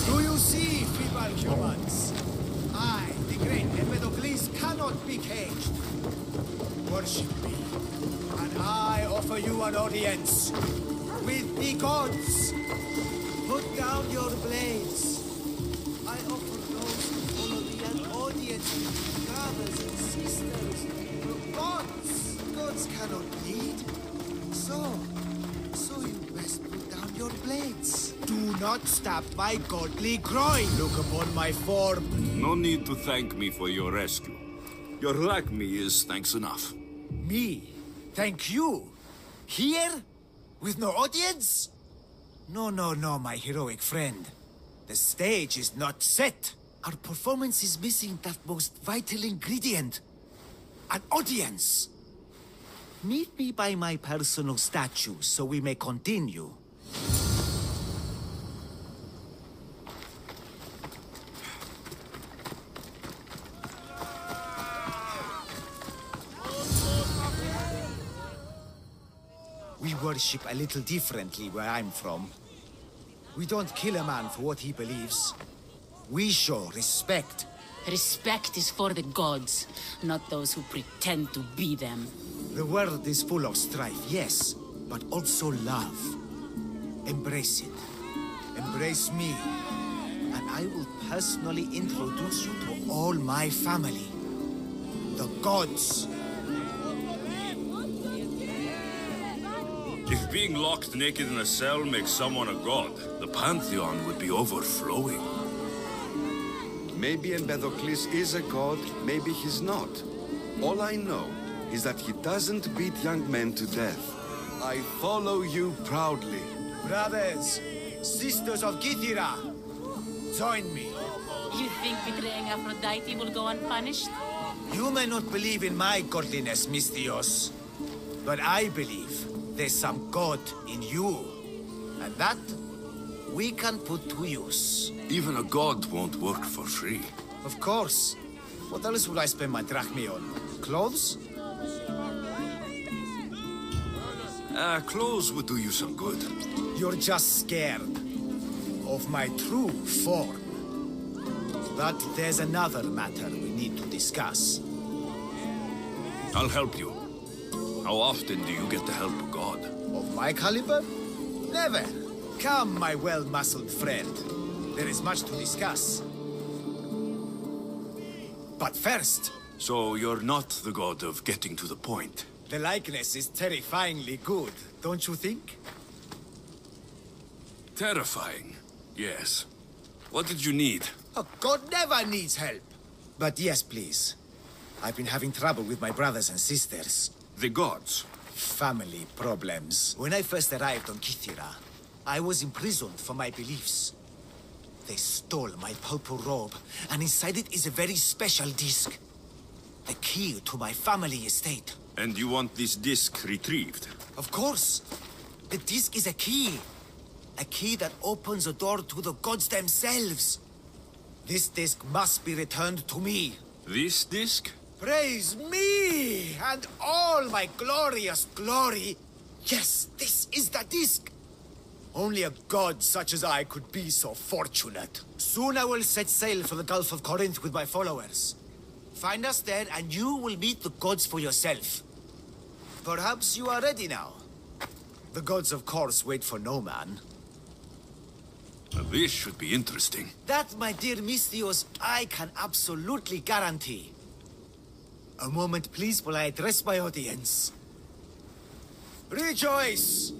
Do you see, feeble humans? I, the great Empedocles, cannot be caged. Worship me, and I offer you an audience with the gods. Put down your blades. I offer those who follow me an audience with brothers and sisters. Gods! Gods cannot bleed. So you best put down your blades. Do not stab my godly groin. Look upon my form. No need to thank me for your rescue. Your lack me is thanks enough. Me? Thank you? Here? With no audience? No, my heroic friend. The stage is not set. Our performance is missing that most vital ingredient. An audience. Meet me by my personal statue so we may continue. We worship a little differently where I'm from. We don't kill a man for what he believes. We show respect. Respect is for the gods, not those who pretend to be them. The world is full of strife, yes, but also love. Embrace it. Embrace me. And I will personally introduce you to all my family. The gods. If being locked naked in a cell makes someone a god, the pantheon would be overflowing. Maybe Empedocles is a god, maybe he's not. All I know is that he doesn't beat young men to death. I follow you proudly. Brothers, sisters of Gythira, join me. You think betraying Aphrodite will go unpunished? You may not believe in my godliness, Mystios, but I believe there's some god in you. And that, we can put to use. Even a god won't work for free. Of course. What else would I spend my drachmae on? Clothes? Clothes would do you some good. You're just scared of my true form. But there's another matter we need to discuss. I'll help you. How often do you get the help of God? Of my caliber? Never. Come, my well-muscled friend. There is much to discuss. But first... So you're not the god of getting to the point? The likeness is terrifyingly good, don't you think? Terrifying, yes. What did you need? A god never needs help. But yes, please. I've been having trouble with my brothers and sisters. The gods? Family problems. When I first arrived on Gythira, I was imprisoned for my beliefs. They stole my purple robe, and inside it is a very special disc. The key to my family estate. And you want this disc retrieved? Of course. The disc is a key. A key that opens a door to the gods themselves. This disc must be returned to me. This disc? Praise me and all my glorious glory. Yes, this is the disc. Only a god such as I could be so fortunate. Soon I will set sail for the Gulf of Corinth with my followers. Find us there and you will meet the gods for yourself. Perhaps you are ready now. The gods, of course, wait for no man. This should be interesting. That, my dear Mystios, I can absolutely guarantee. A moment, please, while I address my audience. Rejoice!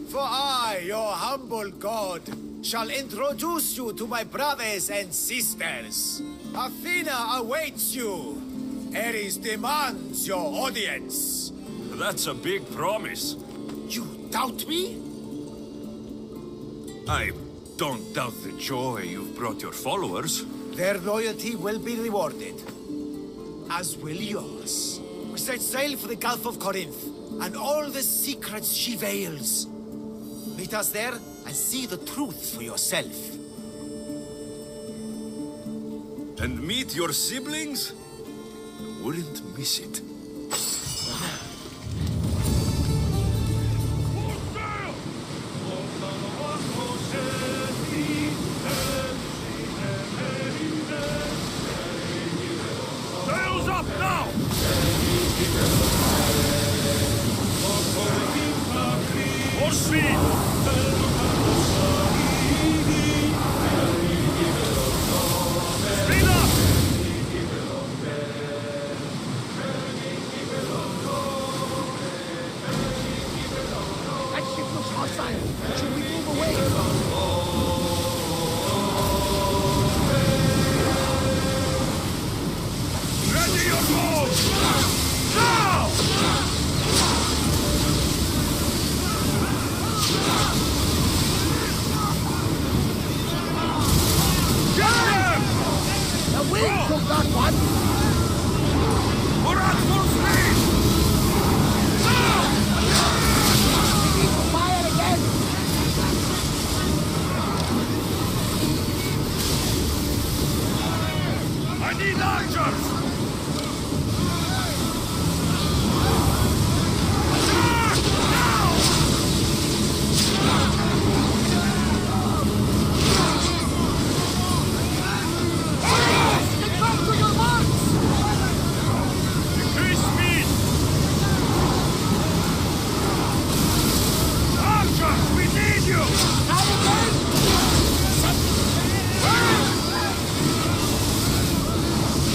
For I, your humble god, shall introduce you to my brothers and sisters. Athena awaits you. Ares demands your audience. That's a big promise. You doubt me? I don't doubt the joy you've brought your followers. Their loyalty will be rewarded. As will yours. We set sail for the Gulf of Corinth, and all the secrets she veils. Meet us there, and see the truth for yourself. And meet your siblings? Wouldn't miss it. more speed! Speed up! That ship looks hostile. Should we move away? Ready your boat! Now! Get them! The wind took that one. We're at full speed! We need to fire again. I need archers! Get back to your marks. Increase speed! Archers, we need you! Now again.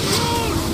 Shoot!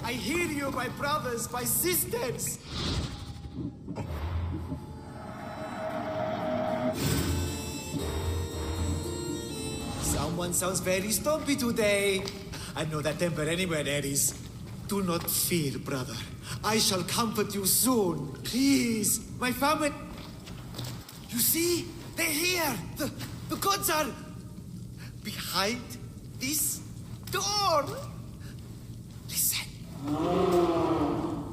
I hear you, my brothers, my sisters! Someone sounds very stumpy today. I know that temper anywhere there is. Do not fear, brother. I shall comfort you soon. Please, my family... You see? They're here! The gods are... behind this door! Listen.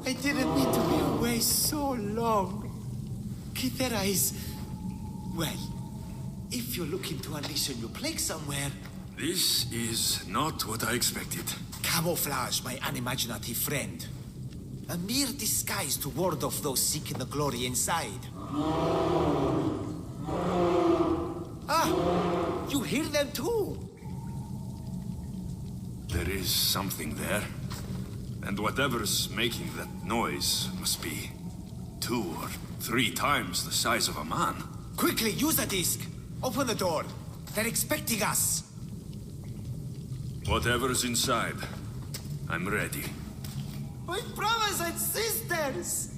I didn't mean to be away so long. Kithera is... well, if you're looking to unleash a new plague somewhere... This is not what I expected. Camouflage, my unimaginative friend. A mere disguise to ward off those seeking the glory inside. Ah! You hear them too! There is something there. And whatever's making that noise must be 2 or 3 times the size of a man. Quickly, use the disc! Open the door! They're expecting us! Whatever's inside, I'm ready. My brothers and sisters!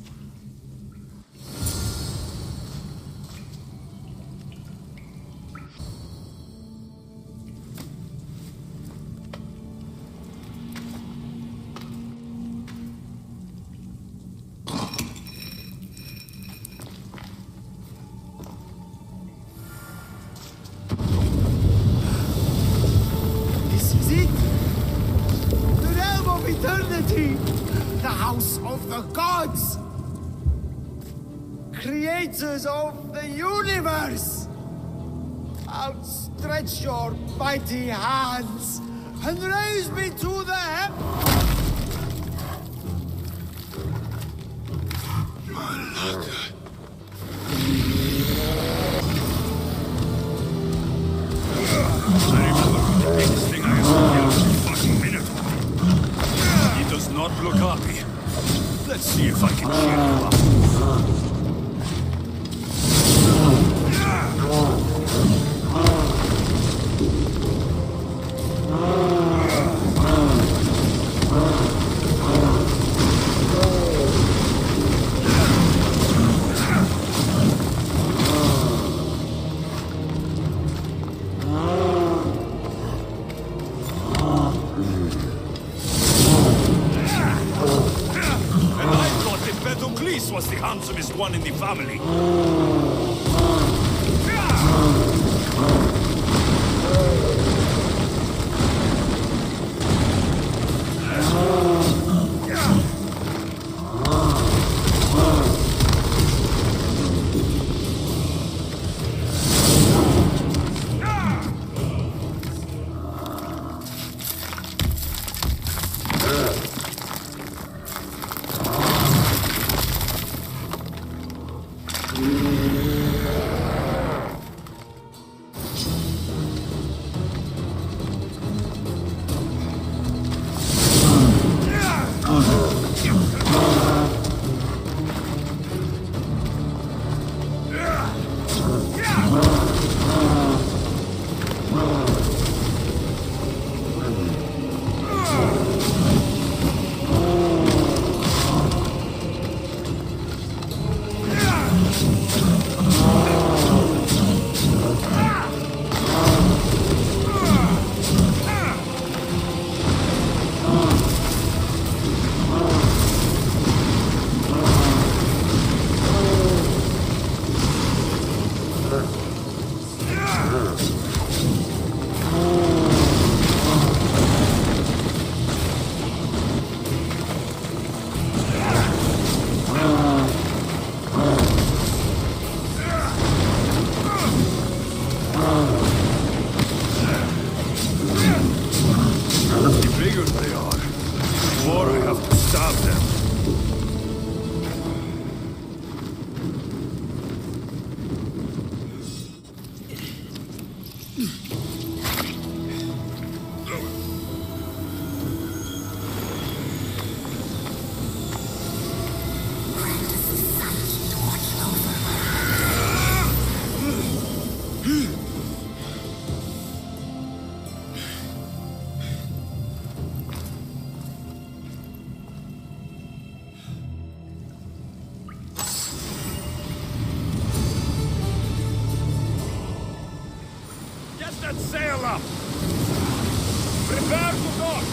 This is it! The realm of eternity! The house of the gods! Creators of the universe! Outstretch your mighty hands and raise me to the I remember the biggest thing I ever killed was a fucking minotaur. He does not look happy. Let's see if I can cheer him up. Was the handsomest one in the family. Get that sail up! Prepare to dock!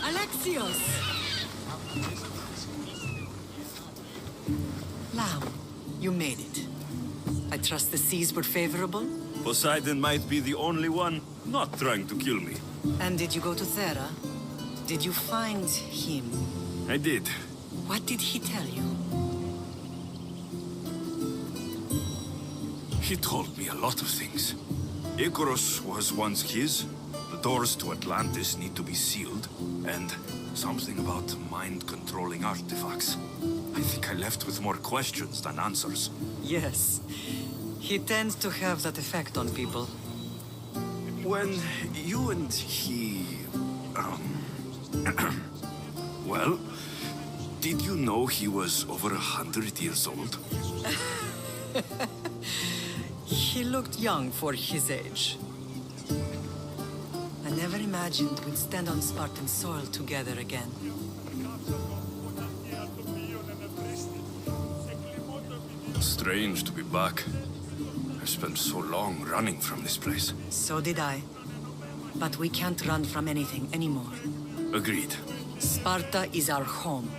Alexios! Lamb, you made it. I trust the seas were favorable? Poseidon might be the only one not trying to kill me. And did you go to Thera? Did you find him? I did. What did he tell you? He told me a lot of things. Icarus was once his. The doors to Atlantis need to be sealed. And something about mind-controlling artifacts. I think I left with more questions than answers. Yes. He tends to have that effect on people. When you and he... well, did you know he was over 100 years old? He looked young for his age. I never imagined we'd stand on Spartan soil together again. Strange to be back. I spent so long running from this place. So did I. But we can't run from anything anymore. Agreed. Sparta is our home.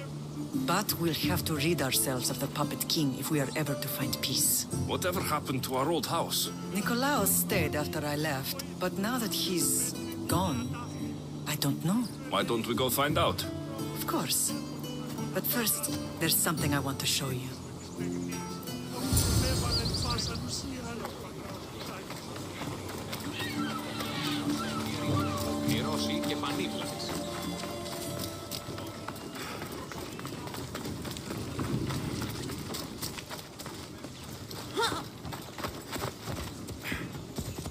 But we'll have to rid ourselves of the Puppet King if we are ever to find peace. Whatever happened to our old house? Nikolaos stayed after I left, but now that he's gone, I don't know. Why don't we go find out? Of course. But first, there's something I want to show you.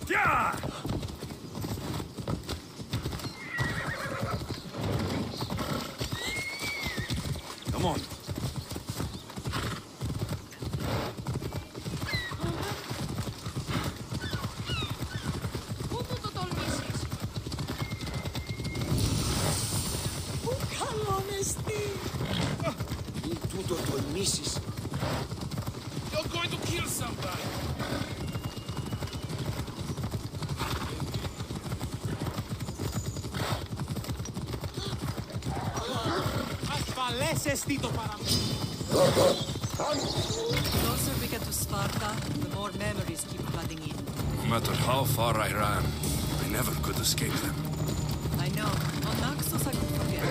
Yeah! Come on. You're going to kill somebody. Ασφαλές εστί το παραμύθι. The closer we get to Sparta, the more memories keep flooding in. No matter how far I ran, I never could escape them. I know. On Naxos I could forget.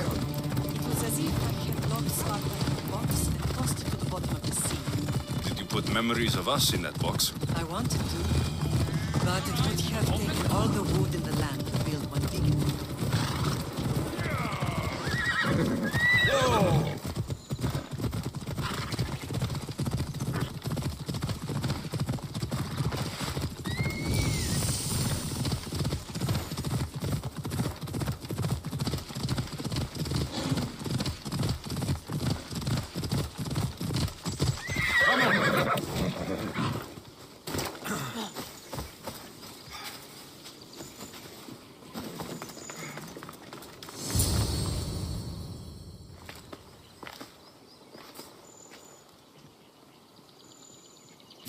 It was as if I had locked Sparta in a box and tossed it to the bottom of the sea. Did you put memories of us in that box? I wanted to, but it would have taken all the wood in the land to build one big enough.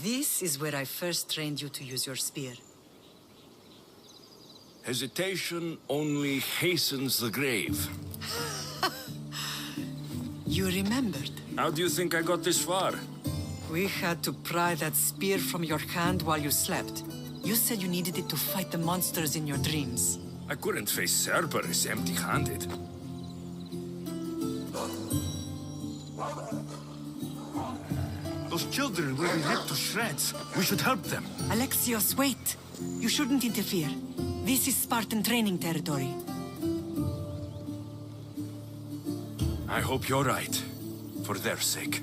This is where I first trained you to use your spear. Hesitation only hastens the grave. You remembered. How do you think I got this far? We had to pry that spear from your hand while you slept. You said you needed it to fight the monsters in your dreams. I couldn't face Cerberus empty-handed. Those children will be ripped to shreds. We should help them. Alexios, wait! You shouldn't interfere. This is Spartan training territory. I hope you're right. For their sake.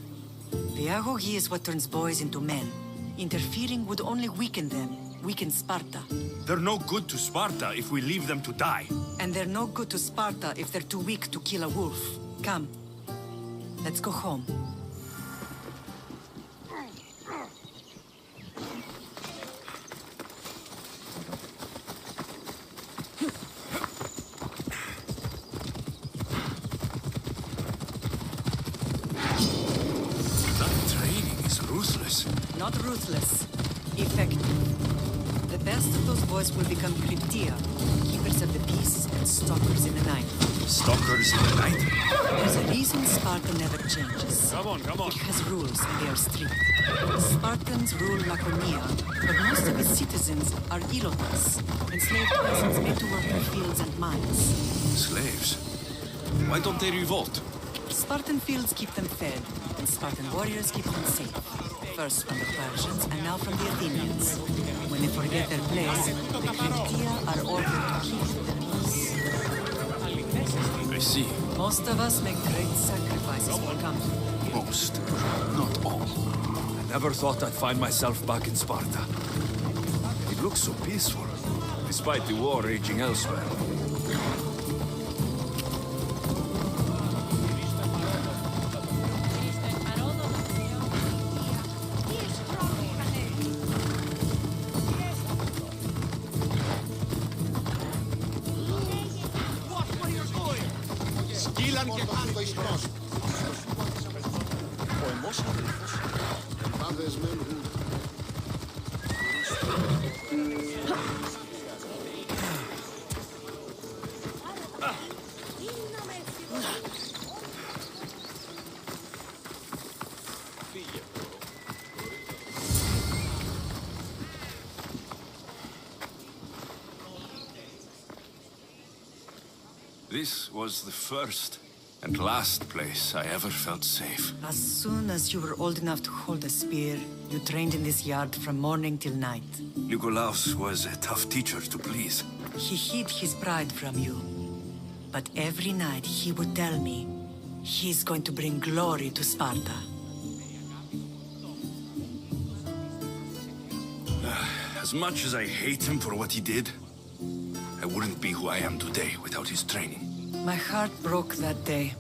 The Agogi is what turns boys into men. Interfering would only weaken them, weaken Sparta. They're no good to Sparta if we leave them to die. And they're no good to Sparta if they're too weak to kill a wolf. Come. Let's go home. Not ruthless. Effective. The best of those boys will become Cryptia, keepers of the peace and stalkers in the night. Stalkers in the night? There's a reason Sparta never changes. Come on. It has rules and they are strict. Spartans rule Laconia, but most of its citizens are Ilotas, enslaved peasants made to work in fields and mines. Slaves? Why don't they revolt? Spartan fields keep them fed, and Spartan warriors keep them safe. First from the Persians, and now from the Athenians. When they forget their place, the Cryptia are ordered to keep the peace. I see. Most of us make great sacrifices for comfort. Most, not all. I never thought I'd find myself back in Sparta. It looks so peaceful, despite the war raging elsewhere. This was the first and last place I ever felt safe. As soon as you were old enough to hold a spear, you trained in this yard from morning till night. Nikolaos was a tough teacher to please. He hid his pride from you. But every night he would tell me, he's going to bring glory to Sparta. As much as I hate him for what he did, I wouldn't be who I am today without his training. My heart broke that day.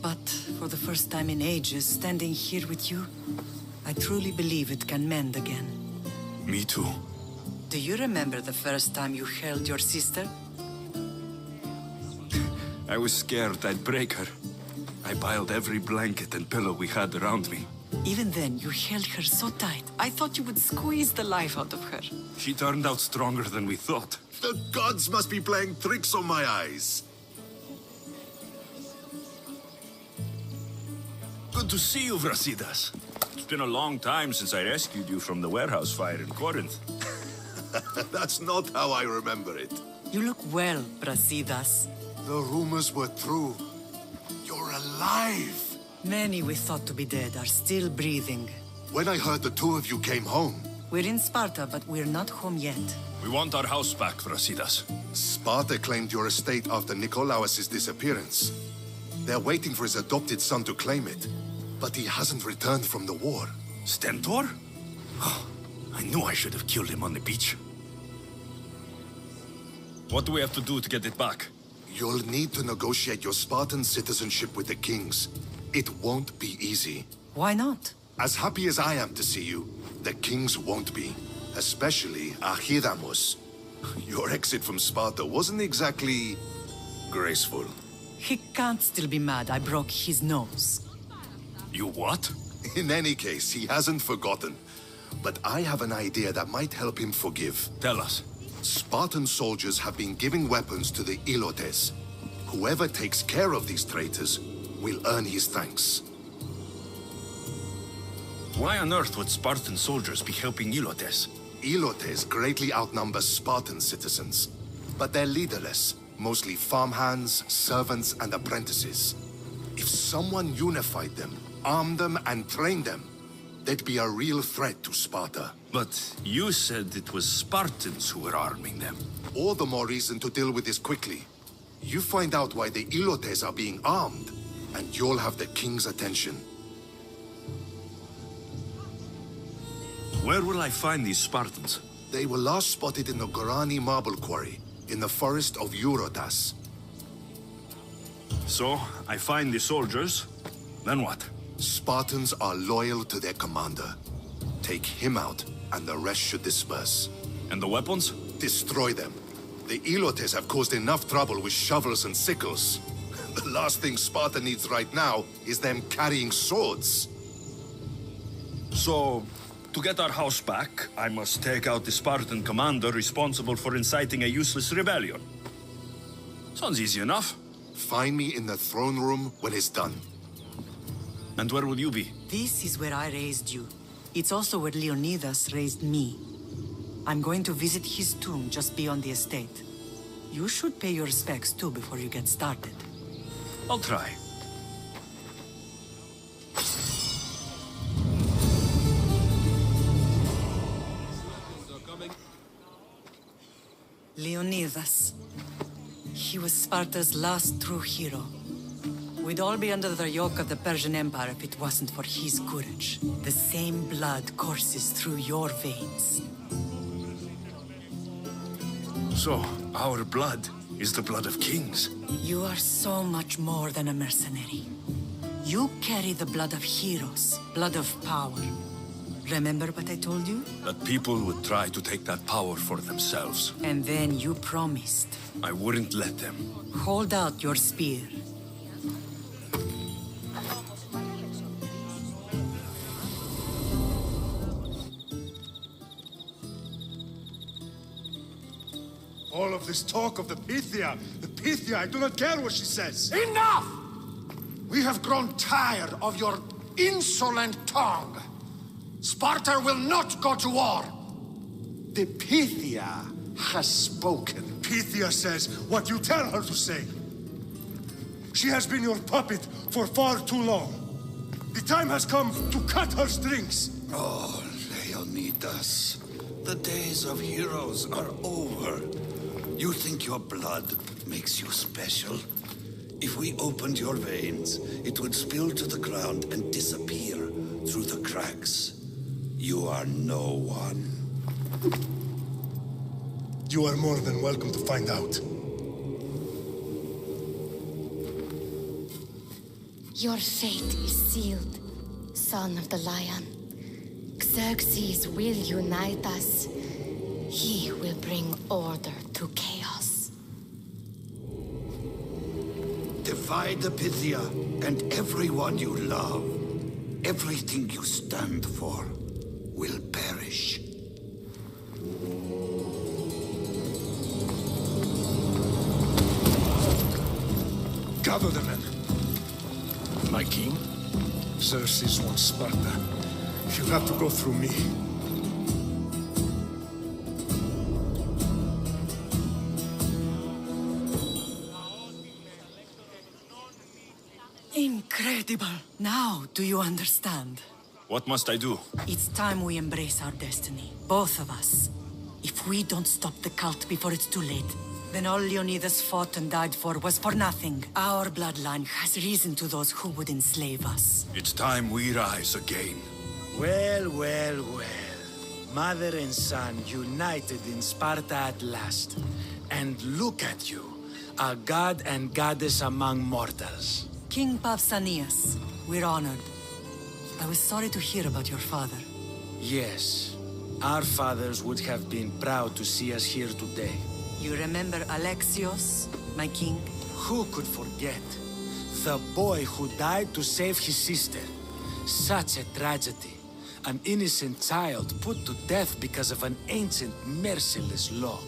But for the first time in ages, standing here with you, I truly believe it can mend again. Me too. Do you remember the first time you held your sister? I was scared I'd break her. I piled every blanket and pillow we had around me. Even then, you held her so tight, I thought you would squeeze the life out of her. She turned out stronger than we thought. The gods must be playing tricks on my eyes. Good to see you, Brasidas. It's been a long time since I rescued you from the warehouse fire in Corinth. That's not how I remember it. You look well, Brasidas. The rumors were true. You're alive! Many we thought to be dead are still breathing. When I heard the two of you came home... We're in Sparta, but we're not home yet. We want our house back, Brasidas. Sparta claimed your estate after Nikolaos' disappearance. They're waiting for his adopted son to claim it. But he hasn't returned from the war. Stentor? I knew I should have killed him on the beach. What do we have to do to get it back? You'll need to negotiate your Spartan citizenship with the kings. It won't be easy. Why not? As happy as I am to see you, the kings won't be. Especially Archidamos. Your exit from Sparta wasn't exactly... graceful. He can't still be mad I broke his nose. You what? In any case, he hasn't forgotten. but I have an idea that might help him forgive. Tell us. Spartan soldiers have been giving weapons to the Ilotes. Whoever takes care of these traitors will earn his thanks. Why on earth would Spartan soldiers be helping Ilotes? Ilotes greatly outnumber Spartan citizens, but they're leaderless, mostly farmhands, servants, and apprentices. If someone unified them, armed them, and trained them, they'd be a real threat to Sparta. But you said it was Spartans who were arming them. All the more reason to deal with this quickly. You find out why the Ilotes are being armed, and you'll have the king's attention. Where will I find these Spartans? They were last spotted in the Gorani marble quarry, in the forest of Eurotas. So, I find the soldiers, then what? Spartans are loyal to their commander. Take him out, and the rest should disperse. And the weapons? Destroy them. The Ilotes have caused enough trouble with shovels and sickles. The last thing Sparta needs right now is them carrying swords. So, to get our house back, I must take out the Spartan commander responsible for inciting a useless rebellion. Sounds easy enough. Find me in the throne room when it's done. And where will you be? This is where I raised you. It's also where Leonidas raised me. I'm going to visit his tomb just beyond the estate. You should pay your respects too before you get started. I'll try. Leonidas. He was Sparta's last true hero. We'd all be under the yoke of the Persian Empire if it wasn't for his courage. The same blood courses through your veins. So, our blood is the blood of kings. You are so much more than a mercenary. You carry the blood of heroes, blood of power. Remember what I told you? That people would try to take that power for themselves. And then you promised. I wouldn't let them. Hold out your spear. All of this talk of the Pythia, I do not care what she says. Enough! We have grown tired of your insolent tongue. Sparta will not go to war. The Pythia has spoken. Pythia says what you tell her to say. She has been your puppet for far too long. The time has come to cut her strings. Oh, Leonidas, the days of heroes are over. You think your blood makes you special? If we opened your veins, it would spill to the ground and disappear through the cracks. You are no one. You are more than welcome to find out. Your fate is sealed, son of the lion. Xerxes will unite us. He will bring order to chaos. Divide the Pythia and everyone you love. Everything you stand for will perish. Gather the men. My king? Xerxes wants Sparta. She'll have to go through me. Incredible! Now, do you understand? What must I do? It's time we embrace our destiny, both of us. If we don't stop the cult before it's too late, then all Leonidas fought and died for was for nothing. Our bloodline has risen to those who would enslave us. It's time we rise again. Well, well, well. Mother and son united in Sparta at last. And look at you, a god and goddess among mortals. King Pausanias, we're honored. I was sorry to hear about your father. Yes, our fathers would have been proud to see us here today. You remember Alexios, my king? Who could forget? The boy who died to save his sister. Such a tragedy. An innocent child put to death because of an ancient, merciless law.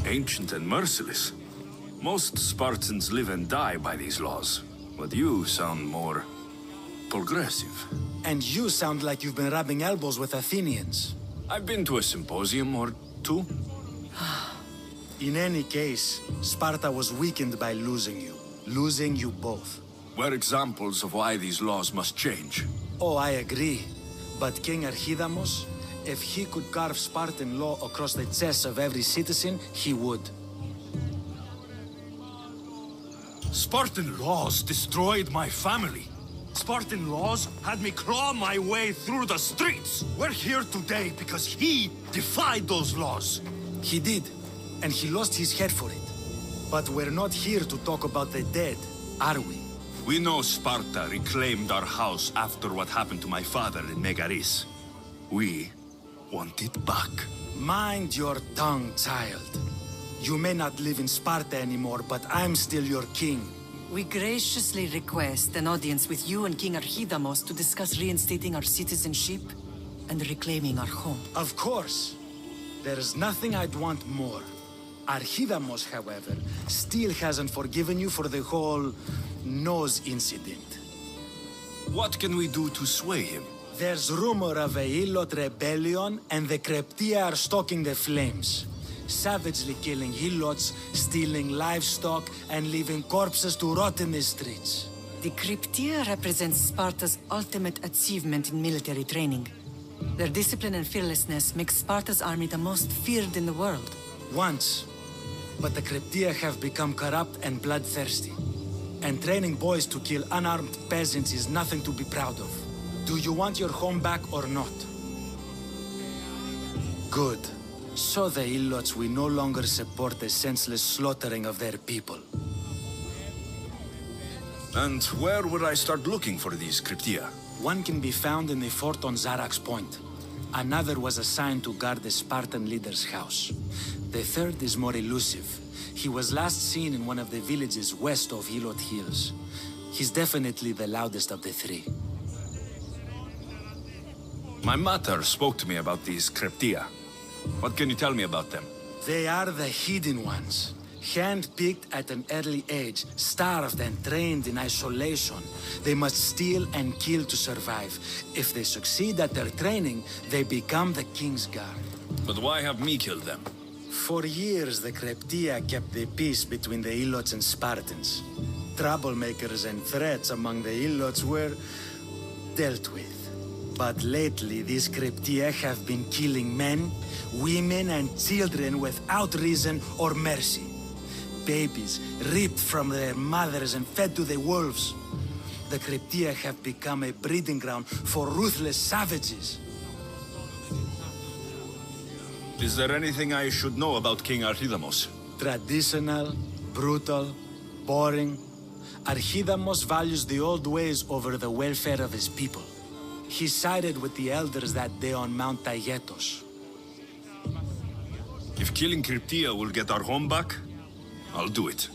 Ancient and merciless. Most Spartans live and die by these laws, but you sound more progressive. And you sound like you've been rubbing elbows with Athenians. I've been to a symposium or two. In any case, Sparta was weakened by losing you both. We're examples of why these laws must change. Oh, I agree. But King Archidamos, if he could carve Spartan law across the chests of every citizen, he would. Spartan laws destroyed my family. Spartan laws had me claw my way through the streets. We're here today because he defied those laws. He did, and he lost his head for it. But we're not here to talk about the dead, are we? We know Sparta reclaimed our house after what happened to my father in Megaris. We want it back. Mind your tongue, child. You may not live in Sparta anymore, but I'm still your king. We graciously request an audience with you and King Archidamos to discuss reinstating our citizenship and reclaiming our home. Of course. There's nothing I'd want more. Archidamos, however, still hasn't forgiven you for the whole nose incident. What can we do to sway him? There's rumor of a Hilot rebellion, and the Kreptia are stoking the flames. Savagely killing Hilots, stealing livestock, and leaving corpses to rot in the streets. The Kryptia represents Sparta's ultimate achievement in military training. Their discipline and fearlessness make Sparta's army the most feared in the world. Once. But the Kryptia have become corrupt and bloodthirsty. And training boys to kill unarmed peasants is nothing to be proud of. Do you want your home back or not? Good. So the Ilots will no longer support the senseless slaughtering of their people. And where would I start looking for these Kryptia? One can be found in the fort on Zarax Point. Another was assigned to guard the Spartan leader's house. The third is more elusive. He was last seen in one of the villages west of Hilot Hills. He's definitely the loudest of the three. My mater spoke to me about these Kryptia. What can you tell me about them? They are the hidden ones. Hand-picked at an early age, starved and trained in isolation. They must steal and kill to survive. If they succeed at their training, they become the King's Guard. But why have me killed them? For years, the Kryptia kept the peace between the Ilots and Spartans. Troublemakers and threats among the Ilots were dealt with. But lately, these Kryptia have been killing men, women, and children without reason or mercy. Babies ripped from their mothers and fed to the wolves. The Kryptia have become a breeding ground for ruthless savages. Is there anything I should know about King Archidamos? Traditional, brutal, boring. Archidamos values the old ways over the welfare of his people. He sided with the elders that day on Mount Taygetos. If killing Kryptia will get our home back, I'll do it.